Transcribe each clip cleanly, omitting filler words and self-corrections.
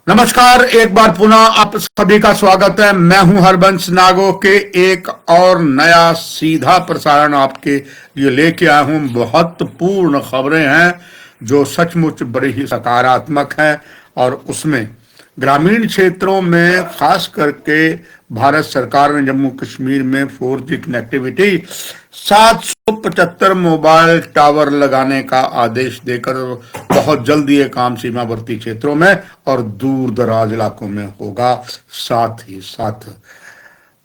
नमस्कार, एक बार पुनः आप सभी का स्वागत है। मैं हूं हरबंश नागो के एक और नया सीधा प्रसारण आपके लिए लेके आया हूं। महत्वपूर्ण खबरें हैं जो सचमुच बड़ी ही सकारात्मक हैं और उसमें ग्रामीण क्षेत्रों में खास करके भारत सरकार ने जम्मू कश्मीर में 4G कनेक्टिविटी 775 मोबाइल टावर लगाने का आदेश देकर बहुत जल्दी ये काम सीमावर्ती क्षेत्रों में और दूर दराज इलाकों में होगा। साथ ही साथ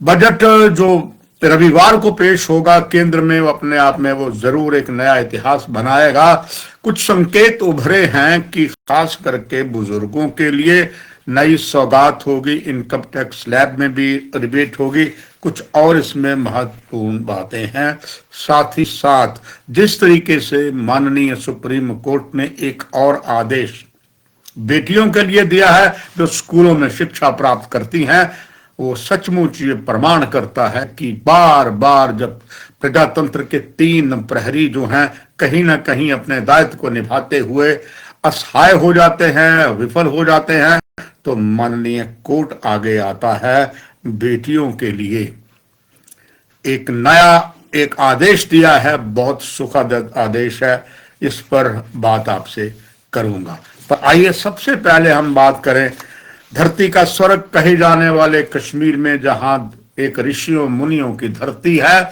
बजट जो रविवार को पेश होगा केंद्र में, वो अपने आप में वो जरूर एक नया इतिहास बनाएगा। कुछ संकेत उभरे हैं कि खास करके बुजुर्गों के लिए नई सौगात होगी, इनकम टैक्स स्लैब में भी रिबेट होगी, कुछ और इसमें महत्वपूर्ण बातें हैं। साथ ही साथ जिस तरीके से माननीय सुप्रीम कोर्ट ने एक और आदेश बेटियों के लिए दिया है जो स्कूलों में शिक्षा प्राप्त करती हैं, वो सचमुच ये प्रमाण करता है कि बार बार जब प्रजातंत्र के 3 प्रहरी जो हैं कहीं ना कहीं अपने दायित्व को निभाते हुए असहाय हो जाते हैं, विफल हो जाते हैं, तो माननीय कोर्ट आगे आता है। बेटियों के लिए एक नया एक आदेश दिया है, बहुत सुखद आदेश है। इस पर बात आपसे करूंगा, पर आइए सबसे पहले हम बात करें धरती का स्वर्ग कहे जाने वाले कश्मीर में, जहां एक ऋषियों मुनियों की धरती है,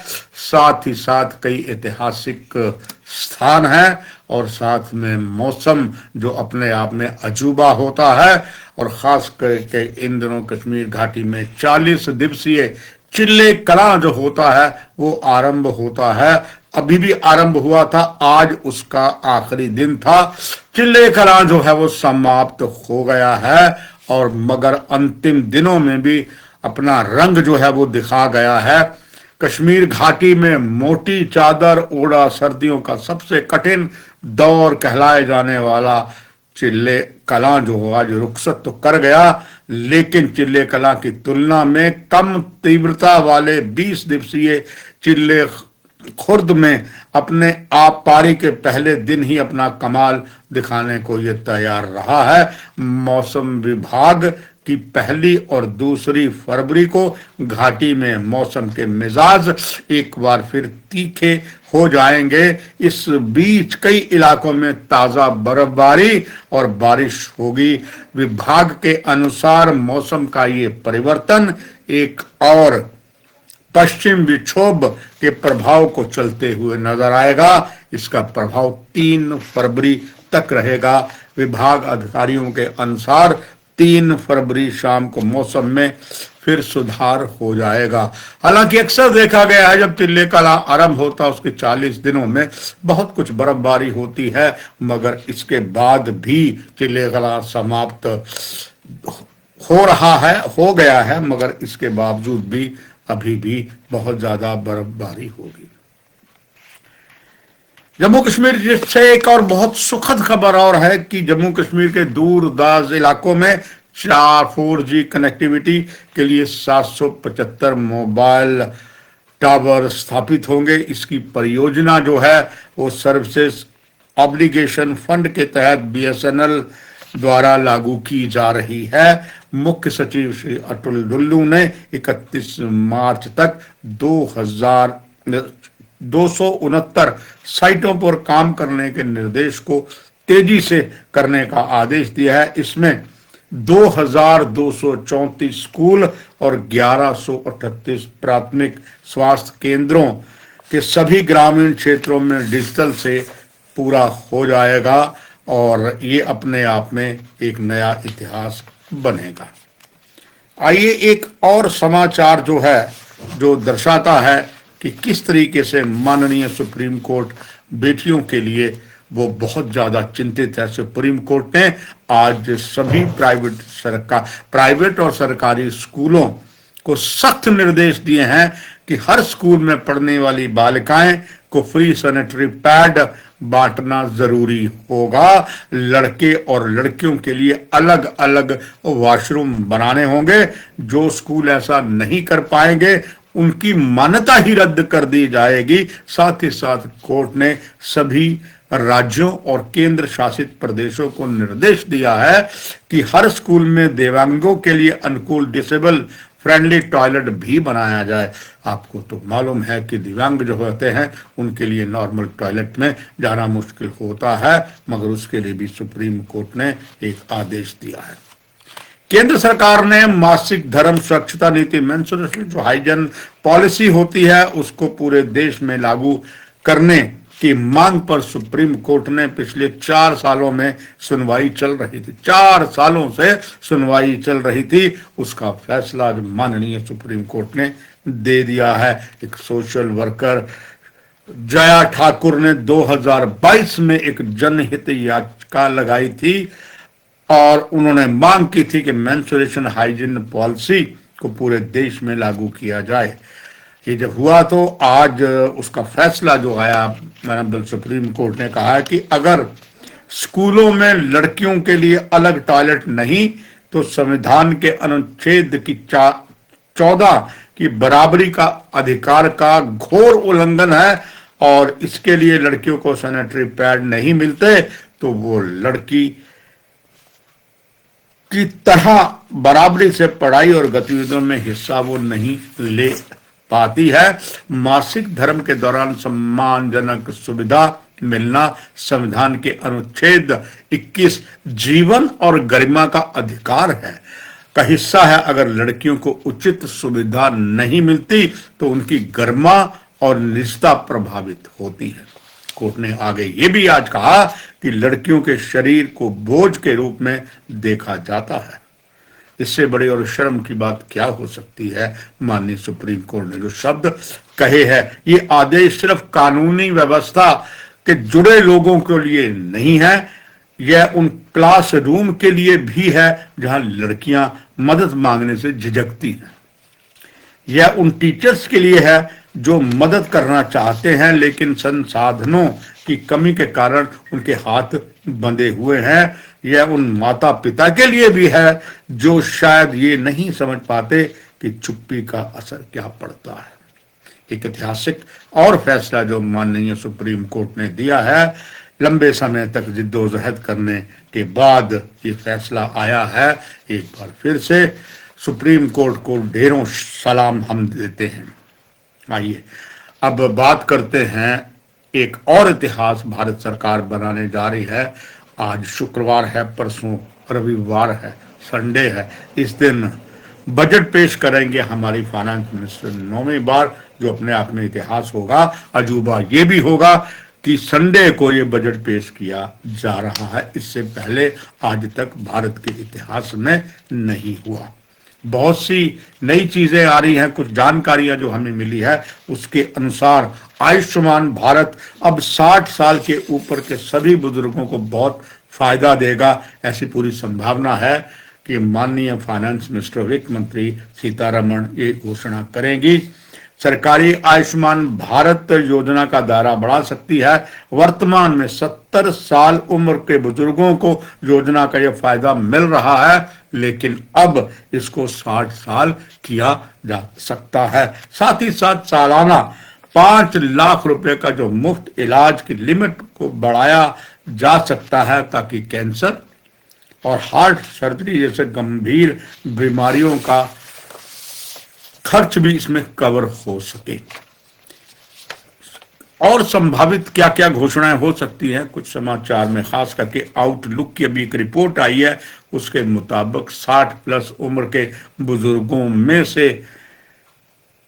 साथ ही साथ कई ऐतिहासिक स्थान हैं और साथ में मौसम जो अपने आप में अजूबा होता है। और खास करके इन दिनों कश्मीर घाटी में 40 दिवसीय चिल्ले कलां जो होता है वो आरंभ होता है। अभी भी आरंभ हुआ था, आज उसका आखिरी दिन था। चिल्ले कलां जो है वो समाप्त हो गया है और मगर अंतिम दिनों में भी अपना रंग जो है वो दिखा गया है। कश्मीर घाटी में मोटी चादर ओढ़ा सर्दियों का सबसे कठिन दौर कहलाए जाने वाला चिल्ले कलां जो आज रुखसत तो कर गया, लेकिन चिल्ले कलां की तुलना में कम तीव्रता वाले 20 दिवसीय चिल्ले खुर्द में अपने आप पारी के पहले दिन ही अपना कमाल दिखाने को ये तैयार रहा है। मौसम विभाग की 1 और 2 फरवरी को घाटी में मौसम के मिजाज एक बार फिर तीखे हो जाएंगे। इस बीच कई इलाकों में ताजा बर्फबारी और बारिश होगी। विभाग के अनुसार मौसम का ये परिवर्तन एक और पश्चिम विक्षोभ के प्रभाव को चलते हुए नजर आएगा। इसका प्रभाव 3 फरवरी तक रहेगा। विभाग अधिकारियों के अनुसार 3 फरवरी शाम को मौसम में फिर सुधार हो जाएगा। हालांकि अक्सर देखा गया है जब चिल्ले कलां आरंभ होता है उसके 40 दिनों में बहुत कुछ बर्फबारी होती है, मगर इसके बाद भी चिल्ले कलां समाप्त हो रहा है, हो गया है, मगर इसके बावजूद भी अभी भी बहुत ज्यादा बर्फबारी होगी। जम्मू कश्मीर से एक और बहुत सुखद खबर और है कि जम्मू कश्मीर के दूर दराज इलाकों में 4G कनेक्टिविटी के लिए 775 मोबाइल टावर स्थापित होंगे। इसकी परियोजना जो है वो सर्विसेज ऑब्लिगेशन फंड के तहत BSNL द्वारा लागू की जा रही है। मुख्य सचिव श्री अतुल डुल्लू ने 31 मार्च तक 2,269 साइटों पर काम करने के निर्देश को तेजी से करने का आदेश दिया है। इसमें 2,234 स्कूल और 1,138 प्राथमिक स्वास्थ्य केंद्रों के सभी ग्रामीण क्षेत्रों में डिजिटल से पूरा हो जाएगा और ये अपने आप में एक नया इतिहास बनेगा। आइए एक और समाचार जो है जो दर्शाता है कि किस तरीके से माननीय सुप्रीम कोर्ट बेटियों के लिए वो बहुत ज्यादा चिंतित है। सुप्रीम कोर्ट ने आज सभी प्राइवेट और सरकारी स्कूलों को सख्त निर्देश दिए हैं कि हर स्कूल में पढ़ने वाली बालिकाएं को फ्री सैनिटरी पैड बांटना जरूरी होगा। लड़के और लड़कियों के लिए अलग अलग वॉशरूम बनाने होंगे। जो स्कूल ऐसा नहीं कर पाएंगे उनकी मान्यता ही रद्द कर दी जाएगी। साथ ही साथ कोर्ट ने सभी राज्यों और केंद्र शासित प्रदेशों को निर्देश दिया है कि हर स्कूल में दिव्यांगों के लिए अनुकूल डिसेबल फ्रेंडली टॉयलेट भी बनाया जाए। आपको तो मालूम है कि दिव्यांग जो होते हैं उनके लिए नॉर्मल टॉयलेट में जाना मुश्किल होता है, मगर उसके लिए भी सुप्रीम कोर्ट ने एक आदेश दिया है। केंद्र सरकार ने मासिक धर्म स्वच्छता नीति मेंस्ट्रुएशन जो हाइजीन पॉलिसी होती है उसको पूरे देश में लागू करने की मांग पर सुप्रीम कोर्ट ने पिछले 4 सालों में सुनवाई चल रही थी, 4 सालों से सुनवाई चल रही थी, उसका फैसला माननीय सुप्रीम कोर्ट ने दे दिया है। एक सोशल वर्कर जया ठाकुर ने 2022 में एक जनहित याचिका लगाई थी और उन्होंने मांग की थी कि मेंस्ट्रुएशन हाइजीन पॉलिसी को पूरे देश में लागू किया जाए। ये जब हुआ तो आज उसका फैसला जो आया, मैडम सुप्रीम कोर्ट ने कहा कि अगर स्कूलों में लड़कियों के लिए अलग टॉयलेट नहीं तो संविधान के अनुच्छेद की 14 की बराबरी का अधिकार का घोर उल्लंघन है और इसके लिए लड़कियों को सैनिटरी पैड नहीं मिलते तो वो लड़की की तरह बराबरी से पढ़ाई और गतिविधियों में हिस्सा वो नहीं ले पाती है। मासिक धर्म के दौरान सम्मानजनक सुविधा मिलना संविधान के अनुच्छेद 21 जीवन और गरिमा का अधिकार है का हिस्सा है। अगर लड़कियों को उचित सुविधा नहीं मिलती तो उनकी गरिमा और निजता प्रभावित होती है। कोर्ट ने आगे ये भी आज कहा कि लड़कियों के शरीर को बोझ के रूप में देखा जाता है। इससे बड़ी और शर्म की बात क्या हो सकती है। माननीय सुप्रीम कोर्ट ने जो शब्द कहे हैं, ये आदेश सिर्फ कानूनी व्यवस्था के जुड़े लोगों के लिए नहीं है, यह उन क्लास रूम के लिए भी है जहां लड़कियां मदद मांगने से झिझकती हैं। यह उन टीचर्स के लिए है जो मदद करना चाहते हैं लेकिन संसाधनों की कमी के कारण उनके हाथ बंधे हुए हैं। यह उन माता पिता के लिए भी है जो शायद ये नहीं समझ पाते कि चुप्पी का असर क्या पड़ता है। एक ऐतिहासिक और फैसला जो माननीय सुप्रीम कोर्ट ने दिया है, लंबे समय तक जिद्दोजहद करने के बाद ये फैसला आया है। एक बार फिर से सुप्रीम कोर्ट को ढेरों सलाम हम देते हैं। आइए अब बात करते हैं एक और इतिहास भारत सरकार बनाने जा रही है। आज शुक्रवार है, परसों रविवार है, संडे है। इस दिन बजट पेश करेंगे हमारी फाइनेंस मिनिस्टर 9वीं बार, जो अपने आप में इतिहास होगा। अजूबा ये भी होगा कि संडे को ये बजट पेश किया जा रहा है। इससे पहले आज तक भारत के इतिहास में नहीं हुआ। बहुत सी नई चीजें आ रही हैं। कुछ जानकारियां जो हमें मिली है उसके अनुसार आयुष्मान भारत अब 60 साल के ऊपर के सभी बुजुर्गों को बहुत फायदा देगा। ऐसी पूरी संभावना है कि माननीय फाइनेंस मिनिस्टर वित्त मंत्री सीतारमण ये घोषणा करेंगी। सरकारी आयुष्मान भारत योजना का दायरा बढ़ा सकती है। वर्तमान में 70 साल उम्र के बुजुर्गों को योजना का यह फायदा मिल रहा है, लेकिन अब इसको 60 साल किया जा सकता है। साथ ही साथ सालाना 5 लाख रुपए का जो मुफ्त इलाज की लिमिट को बढ़ाया जा सकता है ताकि कैंसर और हार्ट सर्जरी जैसे गंभीर बीमारियों का खर्च भी इसमें कवर हो सके। और संभावित क्या क्या घोषणाएं हो सकती हैं कुछ समाचार में, खास करके आउटलुक की अभी एक रिपोर्ट आई है। उसके मुताबिक 60 प्लस उम्र के बुजुर्गों में से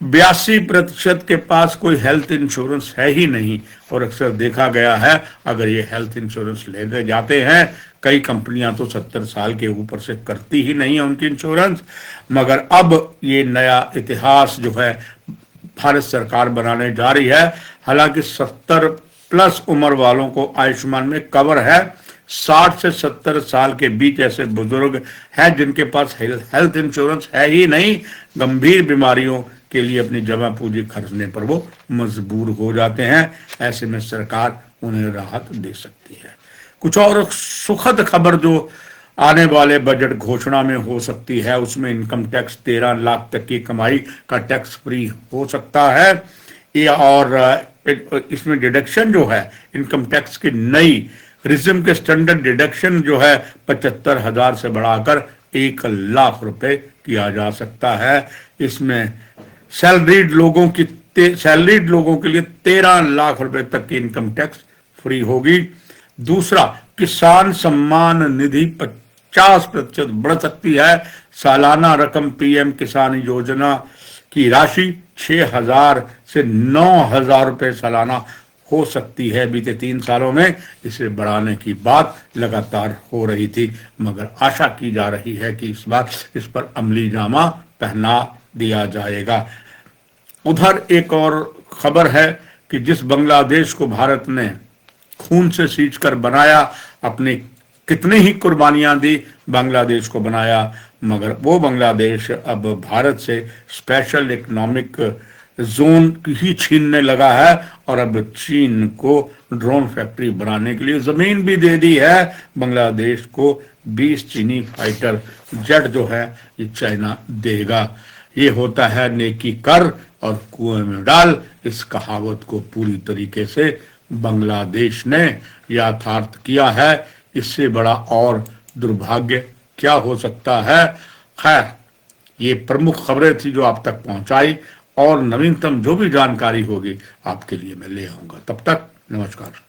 82% के पास कोई हेल्थ इंश्योरेंस है ही नहीं। और अक्सर देखा गया है अगर ये हेल्थ इंश्योरेंस लेने जाते हैं, कई कंपनियां तो 70 साल के ऊपर से करती ही नहीं है उनकी इंश्योरेंस। मगर अब ये नया इतिहास जो है भारत सरकार बनाने जा रही है। हालांकि 70 प्लस उम्र वालों को आयुष्मान में कवर है। 60 से 70 साल के बीच ऐसे बुजुर्ग हैं जिनके पास हेल्थ इंश्योरेंस है ही नहीं। गंभीर बीमारियों के लिए अपनी जमा पूंजी खर्चने पर वो मजबूर हो जाते हैं। ऐसे में सरकार उन्हें राहत दे सकती है। कुछ और सुखद खबर जो आने वाले बजट घोषणा में हो सकती है, उसमें इनकम टैक्स 13 लाख तक की कमाई का टैक्स फ्री हो सकता है। ये और इसमें डिडक्शन जो है इनकम टैक्स की नई रिज्म के स्टैंडर्ड डिडक्शन जो है 75,000 से बढ़ाकर 1 लाख रुपए किया जा सकता है। इसमें सैलरीड लोगों के लिए 13 लाख रुपए तक की इनकम टैक्स फ्री होगी। दूसरा, किसान सम्मान निधि 50% बढ़ सकती है। सालाना रकम पीएम किसान योजना की राशि 6,000 से 9,000 रुपए सालाना हो सकती है। बीते 3 सालों में इसे बढ़ाने की बात लगातार हो रही थी, मगर आशा की जा रही है कि इस बार इस पर अमली जामा पहना दिया जाएगा। उधर एक और खबर है कि जिस बांग्लादेश को भारत ने खून से सींच कर बनाया, अपनी कितनी ही कुर्बानियां दी, बांग्लादेश को बनाया, मगर वो बांग्लादेश अब भारत से स्पेशल इकोनॉमिक जोन ही छीनने लगा है और अब चीन को ड्रोन फैक्ट्री बनाने के लिए जमीन भी दे दी है। बांग्लादेश को 20 चीनी फाइटर जेट जो है ये चाइना देगा। ये होता है नेकी कर और कुएं में डाल। इस कहावत को पूरी तरीके से बांग्लादेश ने यथार्थ किया है। इससे बड़ा और दुर्भाग्य क्या हो सकता है। खैर, ये प्रमुख खबरें थी जो आप तक पहुंचाई, और नवीनतम जो भी जानकारी होगी आपके लिए मैं ले आऊंगा। तब तक नमस्कार।